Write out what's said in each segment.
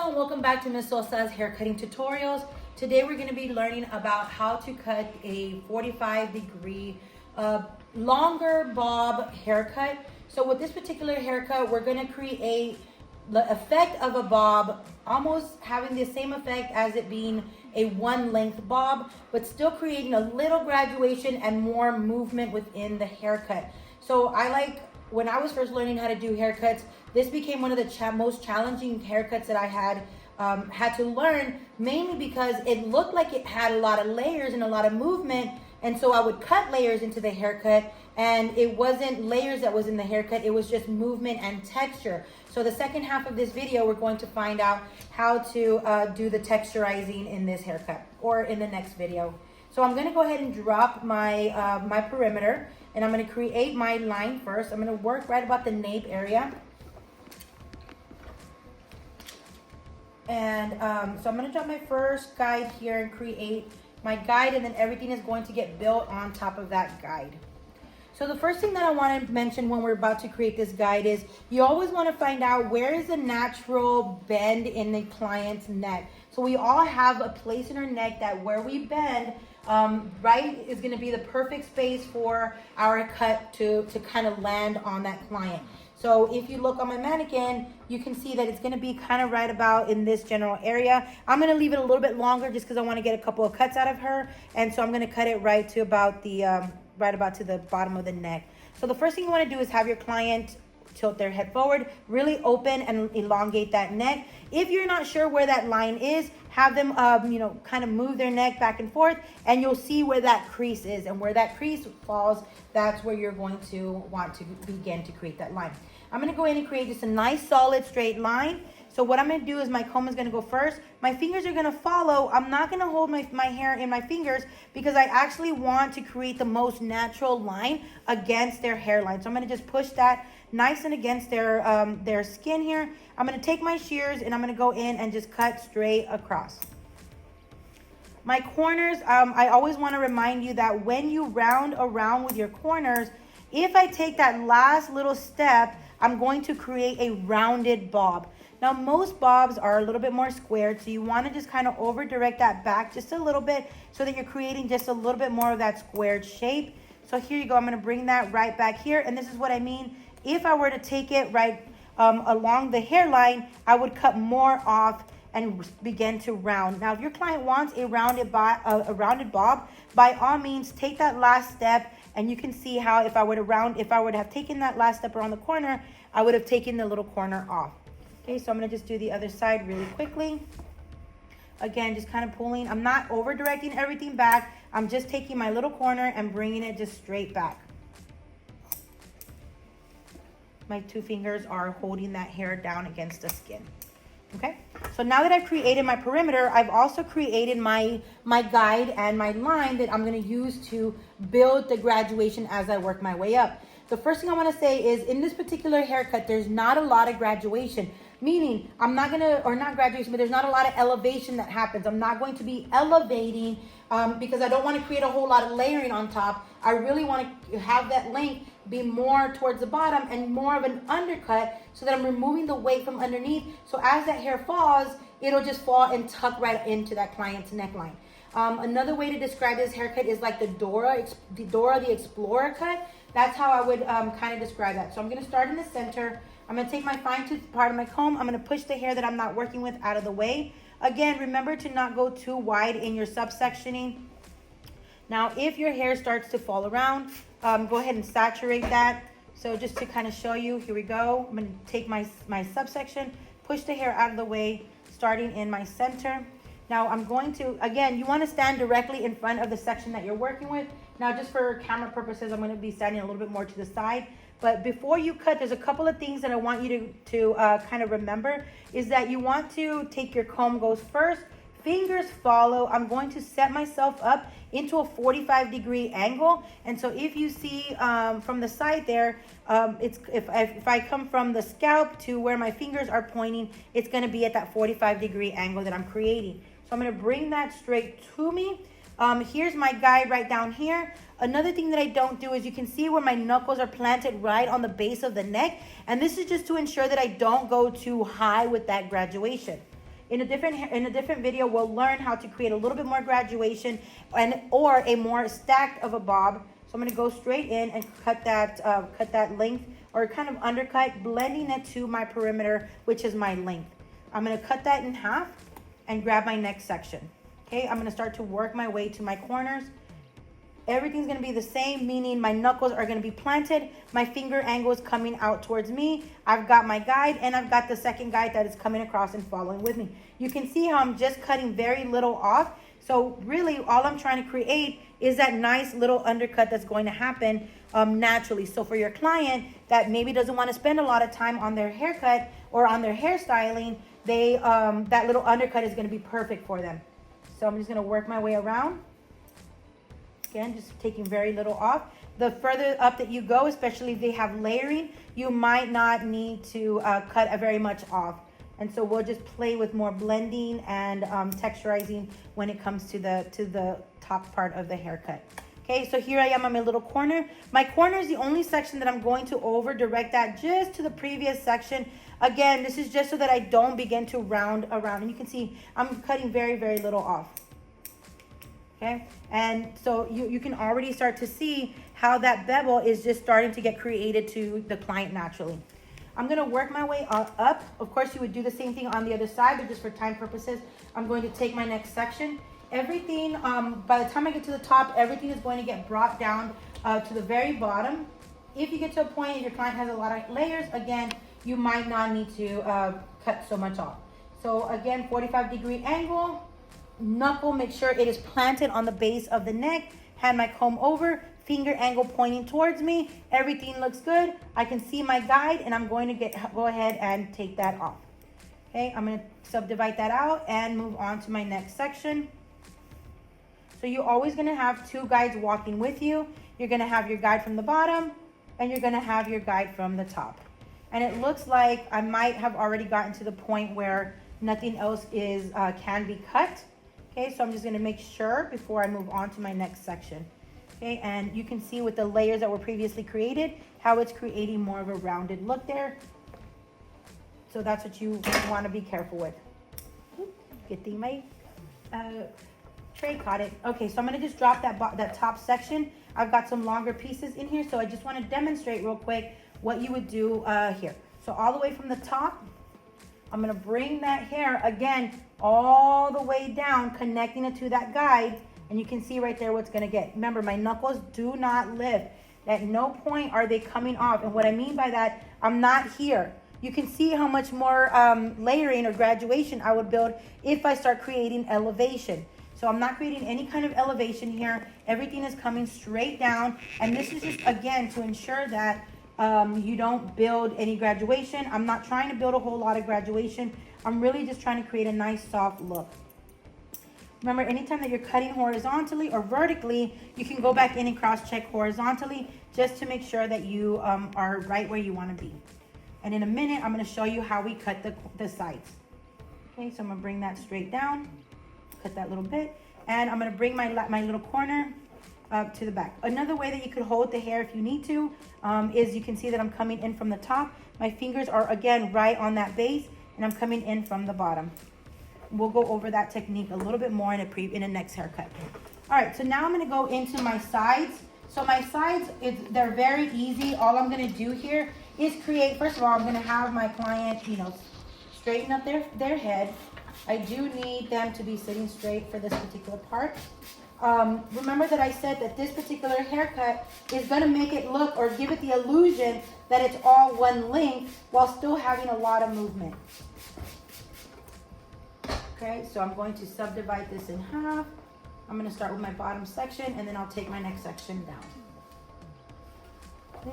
Hello and welcome back to Ms. Sosa's haircutting tutorials. Today we're going to be learning about how to cut a 45-degree longer bob haircut. So with this particular haircut, we're going to create the effect of a bob, almost having the same effect as it being a one length bob, but still creating a little graduation and more movement within the haircut. So when I was first learning how to do haircuts, this became one of the most challenging haircuts that I had to learn, mainly because it looked like it had a lot of layers and a lot of movement. And so I would cut layers into the haircut, and it wasn't layers that was in the haircut, it was just movement and texture. So the second half of this video, we're going to find out how to do the texturizing in this haircut, or in the next video. So I'm gonna go ahead and drop my, my perimeter, and I'm gonna create my line first. I'm gonna work right about the nape area. And so I'm gonna drop my first guide here and create my guide, and then everything is going to get built on top of that guide. So the first thing that I want to mention when we're about to create this guide is you always want to find out where is the natural bend in the client's neck. So we all have a place in our neck that where we bend, right, is going to be the perfect space for our cut to kind of land on that client. So if you look on my mannequin, you can see that it's going to be kind of right about in this general area. I'm going to leave it a little bit longer just because I want to get a couple of cuts out of her. And so I'm going to cut it right to about the right about to the bottom of the neck. So the first thing you want to do is have your client tilt their head forward, really open and elongate that neck. If you're not sure where that line is, have them, kind of move their neck back and forth, and you'll see where that crease is. And where that crease falls, that's where you're going to want to begin to create that line. I'm going to go in and create just a nice solid straight line. So what I'm going to do is my comb is going to go first. My fingers are going to follow. I'm not going to hold my hair in my fingers because I actually want to create the most natural line against their hairline. So I'm going to just push that nice and against their skin here. I'm going to take my shears and I'm going to go in and just cut straight across. My corners, I always want to remind you that when you round around with your corners, if I take that last little step, I'm going to create a rounded bob. Now, most bobs are a little bit more squared, so you want to just kind of over direct that back just a little bit so that you're creating just a little bit more of that squared shape. So here you go. I'm going to bring that right back here, and this is what I mean. If I were to take it right along the hairline, I would cut more off and begin to round. Now, if your client wants a rounded bob, by all means, take that last step, and you can see how if I were to have taken that last step around the corner, I would have taken the little corner off. Okay, so I'm going to just do the other side really quickly. Again, just kind of pulling. I'm not over directing everything back. I'm just taking my little corner and bringing it just straight back. My two fingers are holding that hair down against the skin. Okay, so now that I've created my perimeter, I've also created my guide and my line that I'm going to use to build the graduation as I work my way up. The first thing I want to say is in this particular haircut, there's not a lot of graduation. Meaning, not graduation, but there's not a lot of elevation that happens. I'm not going to be elevating because I don't want to create a whole lot of layering on top. I really want to have that length be more towards the bottom and more of an undercut so that I'm removing the weight from underneath. So as that hair falls, it'll just fall and tuck right into that client's neckline. Another way to describe this haircut is like the Dora the Explorer cut. That's how I would kind of describe that. So I'm going to start in the center. I'm going to take my fine tooth part of my comb. I'm going to push the hair that I'm not working with out of the way. Again, remember to not go too wide in your subsectioning. Now, if your hair starts to fall around, go ahead and saturate that. So just to kind of show you, here we go. I'm going to take my subsection, push the hair out of the way, starting in my center. Now, I'm going to, again, you want to stand directly in front of the section that you're working with. Now, just for camera purposes, I'm going to be standing a little bit more to the side. But before you cut, there's a couple of things that I want you to kind of remember is that you want to take your comb goes first, fingers follow. I'm going to set myself up into a 45-degree angle. And so if you see from the side there, if I come from the scalp to where my fingers are pointing, it's going to be at that 45-degree angle that I'm creating. So I'm going to bring that straight to me. Here's my guide right down here. Another thing that I don't do is you can see where my knuckles are planted right on the base of the neck. And this is just to ensure that I don't go too high with that graduation. In a different video, we'll learn how to create a little bit more graduation or a more stacked of a bob. So I'm going to go straight in and cut that length, or kind of undercut, blending it to my perimeter, which is my length. I'm going to cut that in half and grab my next section. Okay, I'm going to start to work my way to my corners. Everything's going to be the same, meaning my knuckles are going to be planted. My finger angle is coming out towards me. I've got my guide, and I've got the second guide that is coming across and following with me. You can see how I'm just cutting very little off. So really, all I'm trying to create is that nice little undercut that's going to happen naturally. So for your client that maybe doesn't want to spend a lot of time on their haircut or on their hairstyling, that little undercut is going to be perfect for them. So I'm just going to work my way around. Again, just taking very little off. The further up that you go, especially if they have layering, you might not need to cut very much off. And so we'll just play with more blending and texturizing when it comes to the top part of the haircut. Okay, so here I am on my little corner. My corner is the only section that I'm going to over direct that just to the previous section. Again, this is just so that I don't begin to round around. And you can see I'm cutting very, very little off. Okay, and so you can already start to see how that bevel is just starting to get created to the client naturally. I'm going to work my way up. Of course, you would do the same thing on the other side, but just for time purposes, I'm going to take my next section. Everything, by the time I get to the top, everything is going to get brought down to the very bottom. If you get to a point your client has a lot of layers, again, you might not need to cut so much off. So again, 45-degree angle. Knuckle, make sure it is planted on the base of the neck. Hand my comb over, finger angle pointing towards me. Everything looks good. I can see my guide, and I'm going to go ahead and take that off. Okay, I'm going to subdivide that out and move on to my next section. So you're always going to have two guides walking with you. You're going to have your guide from the bottom, and you're going to have your guide from the top. And it looks like I might have already gotten to the point where nothing else can be cut. Okay, so I'm just going to make sure before I move on to my next section. Okay, and you can see with the layers that were previously created, how it's creating more of a rounded look there. So that's what you want to be careful with. Good thing my tray caught it. Okay, so I'm going to just drop that top section. I've got some longer pieces in here, so I just want to demonstrate real quick what you would do here. So all the way from the top, I'm going to bring that hair again all the way down, connecting it to that guide, and you can see right there what's going to get. Remember, my knuckles do not lift. At no point are they coming off, and what I mean by that, I'm not here. You can see how much more layering or graduation I would build if I start creating elevation. So I'm not creating any kind of elevation here. Everything is coming straight down, and this is just, again, to ensure that you don't build any graduation. I'm not trying to build a whole lot of graduation. I'm really just trying to create a nice soft look. Remember, anytime that you're cutting horizontally or vertically, you can go back in and cross-check horizontally just to make sure that you are right where you want to be. And in a minute, I'm going to show you how we cut the sides. Okay, so I'm going to bring that straight down, cut that little bit, and I'm going to bring my little corner up to the back. Another way that you could hold the hair if you need to is you can see that I'm coming in from the top. My fingers are, again, right on that base, and I'm coming in from the bottom. We'll go over that technique a little bit more in a next haircut. All right, so now I'm going to go into my sides. So my sides, they're very easy. All I'm going to do here is create, first of all, I'm going to have my client, straighten up their head. I do need them to be sitting straight for this particular part. Remember that I said that this particular haircut is going to make it look or give it the illusion that it's all one length while still having a lot of movement. Okay, so I'm going to subdivide this in half. I'm going to start with my bottom section, and then I'll take my next section down.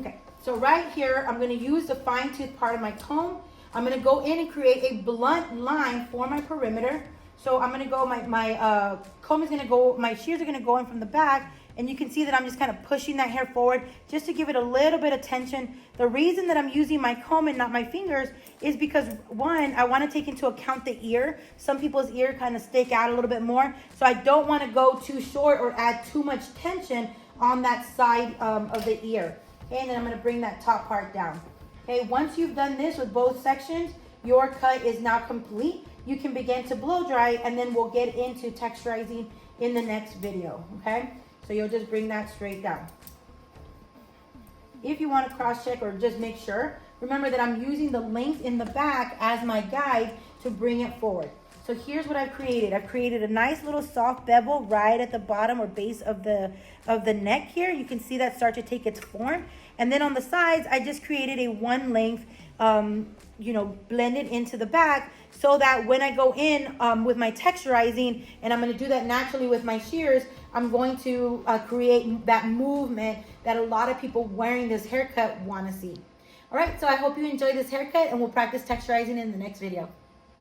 Okay, so right here, I'm going to use the fine tooth part of my comb. I'm going to go in and create a blunt line for my perimeter. So I'm going to go, my comb is going to go, my shears are going to go in from the back, and you can see that I'm just kind of pushing that hair forward just to give it a little bit of tension. The reason that I'm using my comb and not my fingers is because, one, I want to take into account the ear. Some people's ear kind of stick out a little bit more, so I don't want to go too short or add too much tension on that side of the ear. Okay, and then I'm going to bring that top part down. Okay, once you've done this with both sections, your cut is now complete. you can begin to blow dry, and then we'll get into texturizing in the next video, okay? So you'll just bring that straight down. If you want to cross check or just make sure, remember that I'm using the length in the back as my guide to bring it forward. So here's what I've created. I've created a nice little soft bevel right at the bottom or base of the neck here. You can see that start to take its form. And then on the sides, I just created a one length, blended into the back, so that when I go in with my texturizing, and I'm going to do that naturally with my shears, I'm going to create that movement that a lot of people wearing this haircut want to see. All right, so I hope you enjoyed this haircut, and we'll practice texturizing in the next video.